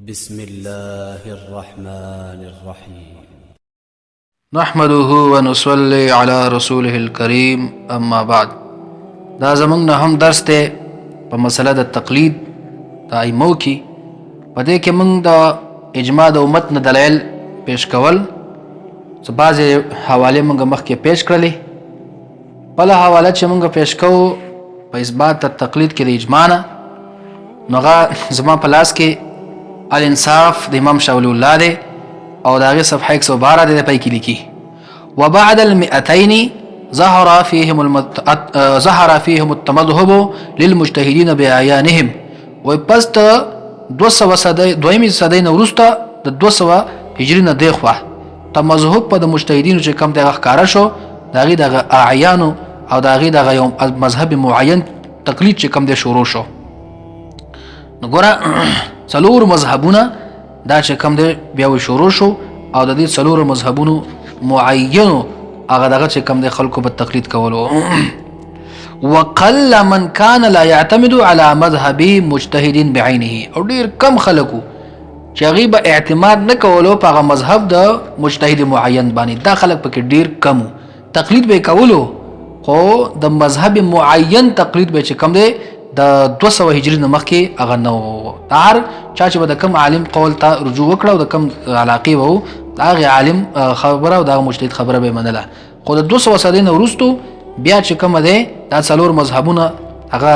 بسم الله الرحمن الرحيم نحمده ونصلي على رسوله الكريم اما بعد. دا زمونږ نه هم درس دی په مسله د تقلید د ائمو کې. په دې کې موږ د اجماع د امت نه دلایل پیش کول، څه بعضې حوالې موږ مخکې پیش کړلې. بله حواله چې موږ پیش کوو په اثبات د تقلید کې د اجماع نه، نو هغه زما په لاس کې الانصاف د امام شاولی الله دی او د هغې صفحه 112 دی، د پای کې لیکي وبعد المئتين ظهر فيهم التمذهب للمجتهدين بأعيانهم. و پس د 200 دویمې صدۍ نه وروسته د 200 هجري نه دېخوا تمذهب په د مجتهدینو چې کوم دغه ښکاره شو، د هغې دغه اعیانو او د هغې دغه یو مذهب معین تقلید چې کوم دی شروع شو. نو ګوره څلور مذهبونه دا چې کوم دی بیا شروع شو، او د دې څلورو مذهبونو معینو هغه دغه چې کوم دی خلکو به تقلید کولو. وقل من كان لا يعتمد على مذهب مجتهد بعينه، او ډیر کم خلکو چې هغې به اعتماد نه کولو په هغه مذهب د مجتهد معین باندې. دا خلک پکې ډیر کم، تقلید به کولو خو د مذهب معین تقلید به چې کوم دی د 200 هجري نه مخکې هغه نه و. هر چا چې به د کم عالم قول ته رجوع وکړه او د کم علاقې به و، د هغې عالم خبره او د هغه مجتهد خبره به یې منله. خو د 200 صدۍ نه وروستو بیا چې کومه دی دا څلور مذهبونه هغه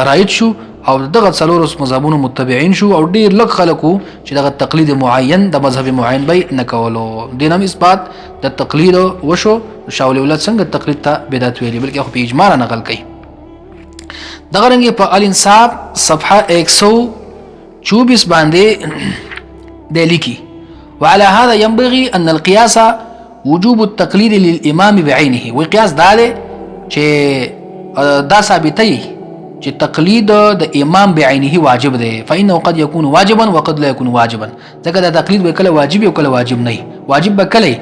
رایج شو او دغه څلورو مذهبونو متبعین شو، او ډېر لږ خلک وو چې دغه تقلید معین د مذهب معین به یې نه کولو. دې نه هم اثبات د تقلید وشو. شاولی الله څنګه تقلید ته بدعت ویلي، بلکې خو په اجماع نقل کوي. دغه رنګې په الانصاف صفحه 124 باندې دی لیکي وعلى هذا ينبغي ان القياس وجوب التقليد للامام بعينه. وقياس دا دی چې دا ثابتوي چې تقلید د امام بعینه واجب دی، فانه قد يكون واجبا وقد لا يكون واجبا. ځکه دا تقلید به کله واجب او کله واجب نه. واجب به کله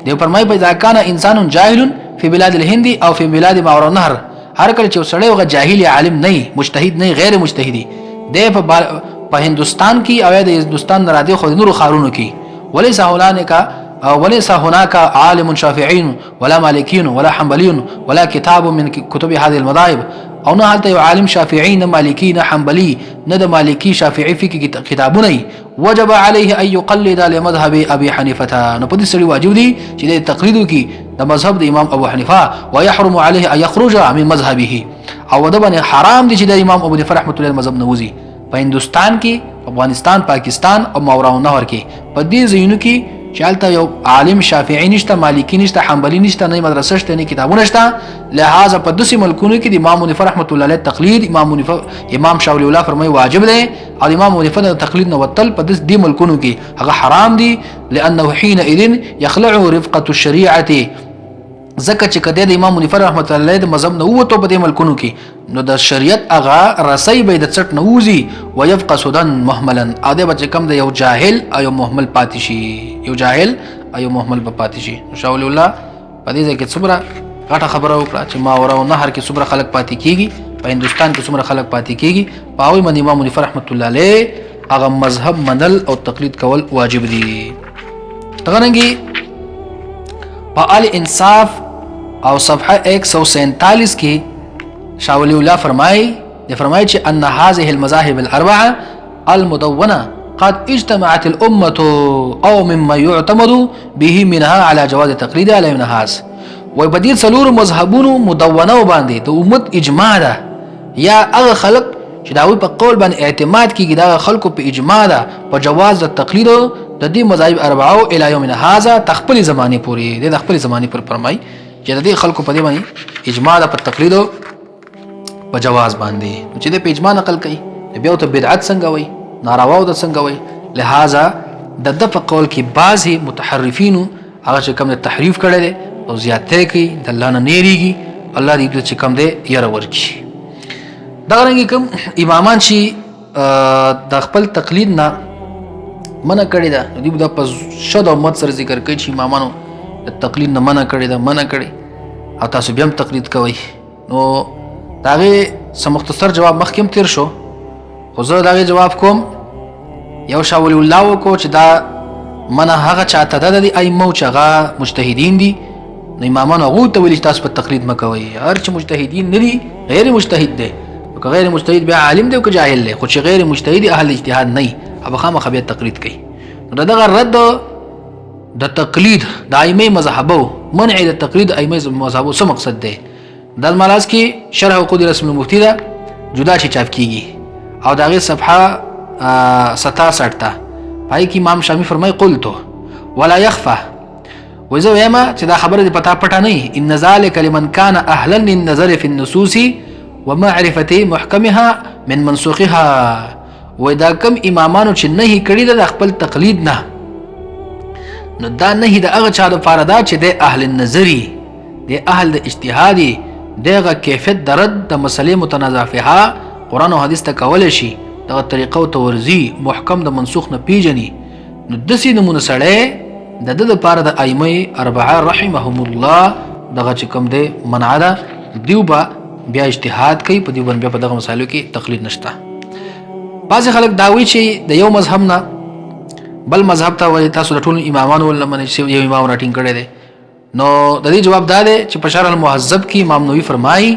دی فرمایي اذا كان انسان جاهل في بلاد الهند او في بلاد ما وراء النهر. هر کله چې سړی وغه جاهل عالم نه، مجتهد نه، غیر مجتهدی دی په هندوستان کې او د هندوستان نه را دي خو نور خارونو کې وليس هناك عالم شافعي ولا مالكي ولا حنبلي ولا كتاب من كتب هذه المذاهب، او نه هلته یو عالم شافعي نه مالكي نه حنبلي نه د مالكي شافعي فقه کتابونه. وجب عليه ان يقلد لمذهب ابي حنيفه. نو په دې سړي واجب دي چې د تقلید وکړي د مذهب د امام ابو حنیفه. ويحرم عليه ان يخرج من مذهبه، او د باندې حرام دي چې د امام ابو حنیفه رحمت الله مذهب نه وځي. په هندوستان کې، افغانستان، پاکستان او ماوراء النهر کې په دې ځایونو کې چې هلته یو عالم شافعي نشته، مالکي نشته، حنبلي نشته، نه مدرسه شته، نه کتابونه شته. لہذا په داسې ملکونو کې د امام حنیفه رحمت الله علیه تقلید امام شاولی الله فرمایي واجب دی، او امام حنیفه د تقلید نه وتل په دې ملکونو کې هغه حرام دي. لانه حينئذ يخلع رفقه الشريعه. ځکه چې کده د امام حنیفه رحمت الله علیه د مذهب نه ووتو په دې ملکونو کې، نو د شریعت هغه رسۍ به د څټ نه وځي. ويبقى سدى مهملا، او د بچ کم د یو جاهل او یو مهمل پاتې شي، یو جاهل او یو مهمل به پاتې شي. شاولی الله په دې ځای کې څومره غټه خبره وکړه چې ماوراء النهر کې څومره خلک پاتې کیږي، په هندوستان کې څومره خلک پاتې کیږي. په هغوی باندې امام حنیفه رحمت الله علیه هغه مذهب منل او تقلید کول واجب دي. دغه رنګې په الانصاف او صفحه 147 کې شاولی الله فرمایي چې ان هذه المذاهب الاربعه المدونه قد اجتمعت الامه او مما يعتمد به منها على جواز تقليد على الناس. و په دې څلور مذهبونو مدونه باندې د امت اجماع ده، یا هغه خلق چې داوی په قول باندې اعتماد کیږي دا خلکو په اجماع ده په جواز د تقلید د دې مذاهب اربعه الى يومنا هذا تخپل زمانه پورې د خپل زمانه پر فرمایي چې د دې خلکو په دې باندې اجماع ده په تقلید په جواز باندې. چې د په اجماع نقل کوي بیا ته بدعت څنګه وای، ناروا ده څنګه وای. لہذا د په قول کې بعضی متحرفینو هغه چې کوم تحریف کړي دي او زیاته کوي، د الله نه نیریږي. الله دې چې کوم دی یره ورکی. دا رنګ کوم امامان چې د خپل تقلید نه منع کړي ده، دوی د په شد او مت سره ذکر کوي چې امامانو د تقلید نه منع کړي ده، منع کړي او تاسو بیا هم تقلید کوي. نو داغه سم مختصر جواب مخکې تیر شو، خو زه داغه جواب کوم یو شاه ولی الله وکړو چې دا منه هغه چاته ده د ائمه چې هغه مجتهدین دي نو امامان هغوی ته ویلي چې تاسو په تقلید مه کوئ. هر چې مجتهدین نه دي غیر مجتهد دی، که غیر مجتهد بیا عالم دی او که جاهل دی، خو چې غیر مجتهد اهل اجتهاد نه وي هغه خامخا بیا تقلید کوي. نو دغه رد د تقلید د ائمه مذهبو، منع د تقلید ائمه مذهبو څه مقصد دی؟ د الملاذ کې شرح عقود رسم المفتي ده جدا شي چاپ کیږي او د هغې صفحه 67 ته پای کې امام شامی فرمایي قلتو ولا يخفى وزه ویما چې دا خبره دې پتا پټه نه، ان ذلك لمن كان اهلا للنظر في النصوص ومعرفه محكمها من منسوخها. ودا کم امامانو چې نه کړي د خپل تقلید نه، نو دا نه د هغه چا لپاره دا چې د اهل النظری د اهل د اجتهادي دغه کیفیت درد د مسلې متنازع فيها قران او حدیث ته کول شي، دغه طریقه او تورزی محکم د منسوخ نه پیژني. نو د سې نمونه سره د د لپاره د ائمه اربعه رحمهم الله دغه چې کوم دی منع ده، دیوبا بیا اجتهاد کوي په دیوبن بیا په دغه مسایلو کې تقلید نشته. بعض خلک داوی چې د یو مذهب نه بل مذهب ته وایي تاسو د ټول امامانو ولمنه چې یو امام راټینګ کړی دی. نو د دې جواب دا دی چې په شرح المهذب کې امام نووي فرمایي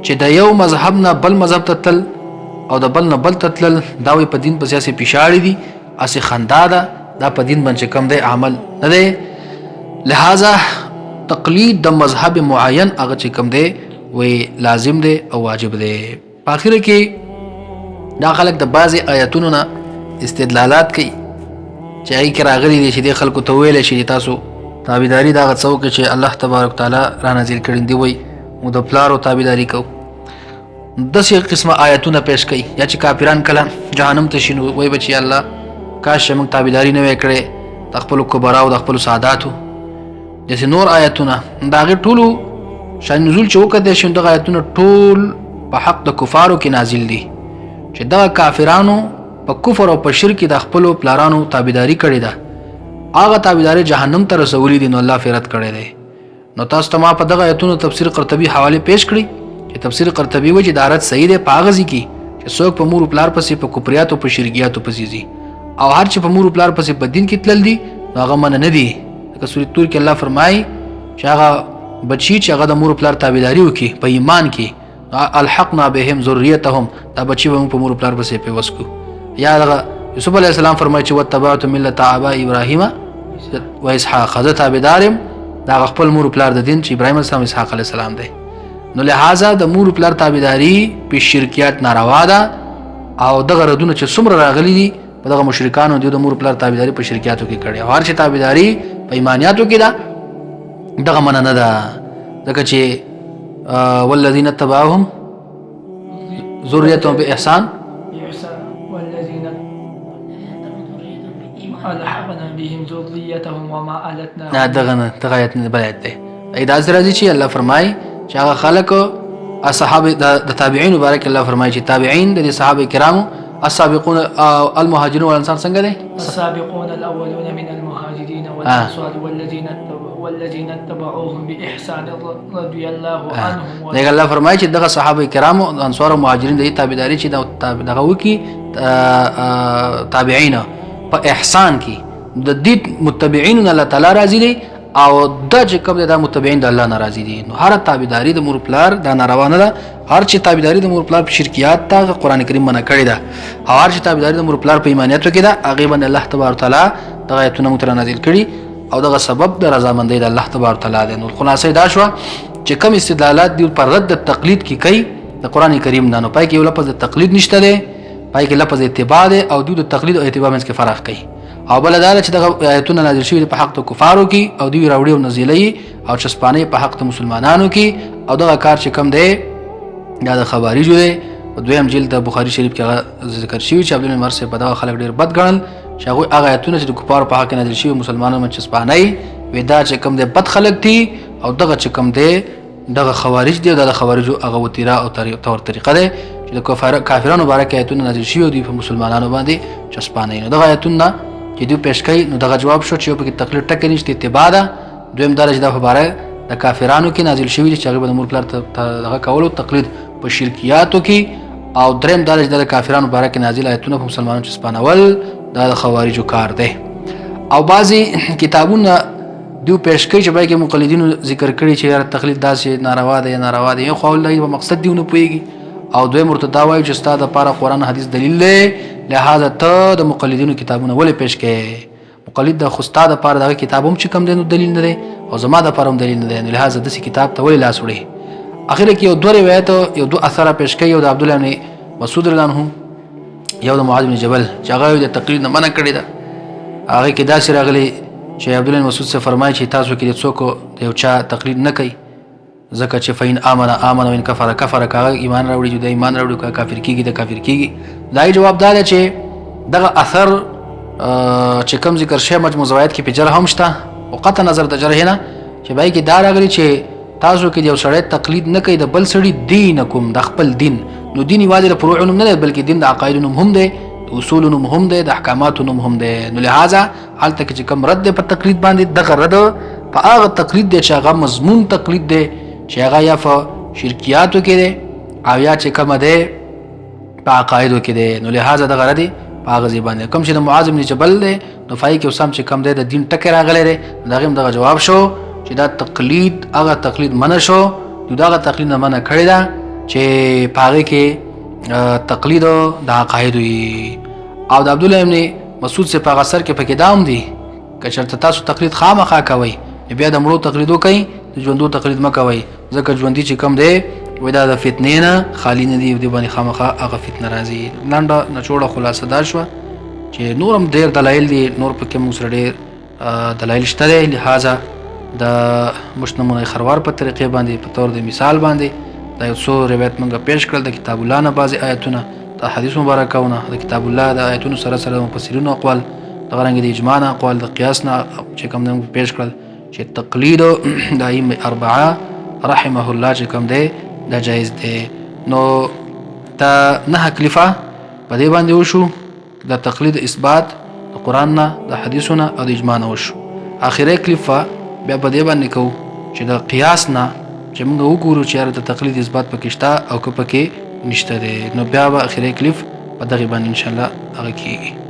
چې د یو مذهب نه بل مذهب ته تل او د بل نه بل ته تل دا وی په دین په سیاسي پیشاړي دي، اسی خندا ده، دا په دین باندې کم دی عمل نه دی. لہذا تقلید د مذهب معین هغه چې کم دی وی لازم دی او واجب دی. په اخر کې دا خلک د بعضی آیاتونو نه استدلالات کوي چې هغه کې راغلي دي چې د خلکو ته ویل شي تاسو تابعداري دا غڅو کې چې الله تبارک تعالی را نازل کړي دی وي مو د پلارو تابعداري کو. د څه قسمه آیاتونه پیش کړي یا چې کافران کله جهنم ته شینو وای بچي الله کاش موږ تابعداري نه وکړي د خپل کبرا او د خپل ساداتو. د نور آیاتونه دا غي ټولو شان نزول چې وکړي شون د آیاتونه ټول په حق د کفارو کې نازل دي چې دا کافرانو په کفر او په شرک د خپل پلارانو تابعداري کړي ده، هغه تابعداري جهنم ته رسولي دي، نو الله فرت کړي دی. نو تاسو ته ما په دغه آیتونو تفسیر قرطبي حواله پیش کړی چې تفسیر قرطبي و چې دارت صحیح ده پاغزي کی چې څوک په مور پلار پسې په کفریات او په شرکیات پسې زی او هر چې په مور پلار پسې په دین کې تلل دي هغه من نه دي. لکه سورۃ تور کې الله فرمایي چې هغه بچی چې هغه د مور پلار تابعداري وکي په ایمان کې الحقنا بهم ذریتهم، دا بچی به په مور پلار پسې په وسکو. یا هغه یوسف علی السلام فرمایي چې وتبعت ملت ابا ابراهیم و اسحاق، حضرت ابدارم دا خپل مور پلار د دین چې ابراهیم السلام اسحاق علی السلام دی. نو لہذا د مور پلار تابعداري په شرکیات ناروا ده او دغه ردونه چې څومره راغلي دي په دغه مشرکانو د مور پلار تابعداري په شرکیاتو کې کړي او هر چې تابعداري په ایمانیاتو کې ده دغه من نه ده. ځکه چې والذین اتبعوهم ذریتهم باحسان والذین الحقنا بهم ذریتهم وما علتنا. دغه آیت نه بلایت ده. ایدا راځي چې الله فرمایي چې هغه خلق اصحاب د تابعین مبارک الله فرمایي چې تابعین د صحابه کرامو السابقون المهاجرون والانصار څنګه دي؟ السابقون الاولون من المهاجرين والانصار والذين اتبعوهم باحسان رضي الله عنهم. دغه الله فرمایي چې دغه صحابه کرامو انصار او مهاجرین د تابعداري چې دغه وکي تابعین په احسان کې د دې متبعين الله تعالی راضي دي او د چې کوم د متبعين د الله ناراضي دي. نو هر تابعداري د مور پلار د ناروانه ده، هر چې تابعداري د مور پلار په شرکیات ته قران کریم منع کړی ده او هر چې تابعداري د مور پلار په ایمانیاتو کې ده هغه باندې الله تبارک تعالی دغه ایتونه متر نازل کړي او دغه سبب د رضامندۍ د الله تبارک تعالی ده. نو خلاصې دا شو چې کوم استدلالات دی پر رد التقلید کې کوي د قران کریم نه، نو پای کې یو لفظ د تقلید نشته ده، پای کې لفظ اتباع ده او د تقلید او اتباع منځ کې فرق کوي. او بل دا چې دغه آیتونه نازل شوي په حق د کفارو کې او دوی راوړي او نزلې او چسپانې په حق د مسلمانانو کې او دغه کار چې کم دی دا د خوارجو دی. او دویم جلد د بخاری شریف کې ذکر شوی چې عبد الله مرسي په دغه خلک ډیر بد ګڼل چې هغه آیتونه چې د کفارو په حق نازل شوي مسلمانانو چسپانې ودا چې کم دی بد خلک دي او دغه چې کم دی دغه خوارج دی د خوارجو هغه وتیرا او تور طریقه ده چې د کافرانو مبارک آیتونه نازل شوي دي په مسلمانانو باندې چسپانې. نو دغه آیتونه چې دوی پیش کوي نو دغه جواب شو چې په کې تقلید ټکه نشته اتباع ده. دویم درجه د مبارک د کافرانو کې نازل شوی چې هغه د مور پلار دغه کولو تقلید په شرکیاتو کې او دریم درجه د کافرانو مبارک نازل آیتونه په مسلمانانو چسپانول دا د خوارجو کار دی. او بعضی کتابونه دیو پیش کوي چې باید مقلدینو ذکر کړي چې یار تقلید داسې ناروا دی ناروا دی. یو خو الله په مقصد دیو نه پوهیږي او دوی مرتدا وایي چې استاد لپاره قرآن حدیث دلیل دی، لہذا ته د مقلدینو کتابونه ولې پیش کوي؟ مقلد د خو استاد لپاره دغه کتاب هم چې کوم دی نو دلیل نه دی او زما د لپاره هم دلیل نه دی، نو لہذا داسې کتاب ته ولې لاس وړي؟ اخر کې یو دوه روایت یو دوه اثر پیش کوي، یو د عبد الله بن مسعود رضی الله عنه، یو د معاذ بن جبل چې هغه د تقلید نه منع کړی ده. هغه کې داسې راغلی چې عبد الله بن مسعود سے فرمایي چې تاسو کې څوک یو چا تقلید نه کوي ځکه چې فین امن وان کفر کاغه ایمان راوړي جو د ایمان راوړي کافر کیږي د کافر کیږي. دای جواب دا دی چې دغه اثر چې کوم ذکر شوی مجموع زوایت کې په جرح هم شته او قطع نظر د جرح نه چې بای کې دا راغلی چې تاسو کې یو سړی تقلید نه کوي د بل سړی دینکم د خپل دین، نو دین یوازې د فروع نوم نه دی بلکې دین د عقاید نوم هم دی، د اصول نوم هم دی، د احکامات نوم هم دی. نو لہذا هلته کې چې کوم رد په تقلید باندې دغه رد په هغه تقلید دی چې هغه مضمون تقلید دی چې هغه یا په شرکیاتو کې دی او یا چې کومه دی په عقایدو کې دی. نو لہذا دغه رد په هغه ځای باندې کوم چې د معاذ بن جبل دی نو فای کې اوسم چې کوم دی د دین ټکی راغلی دی دغه دغه جواب شو چې دا تقلید هغه تقلید منع شو، نو دغه تقلید نه منع کړی ده چې په هغې کې تقلید د عقایدو وي. او د عبدالله ابن مسعود سے په هغه اثر کې پکې دا هم دي که چېرته تاسو تقلید خامخا کوئ بیا د مړو تقلید وکئ د ژوندو تقلید مه کوئ ځکه ژوندي چې کوم دی وایي دا د فتنې نه خالي نه دي، دې باندې خامخا هغه فتنه راځي. لنډه نچوړه خلاصه دا شوه چې نور هم ډېر دلایل دي، نور پکې موږ سره ډېر دلایل شته دی. لہذا د مشنمونه خروار په طریقې باندې په طور د مثال باندې دا یو څو روایت موږ پیش کړل د کتاب الله نه بعضې آیتونه د حدیث مبارکونه د کتاب الله د آیتونو سره سره د مفسرینو اقوال دغه رنګې د اجماع نه اقوال د قیاس نه چې کوم موږ پیش کړل چې تقلید د ائمه اربعه رحمه الله چې کوم دی دا جایز دی. نو دا نه کلیفه په دې باندې وشو د تقلید اثبات د قرآن نه د حدیثونه او د اجماع نه وشو. اخره کلیفه بیا په دې باندې کوو چې د قیاس نه چې موږ وګورو چې د تقلید اثبات پکې شته او که پکې نشته دی، نو بیا به اخره کلیف په دغه باندې انشاءالله هغه کیږي.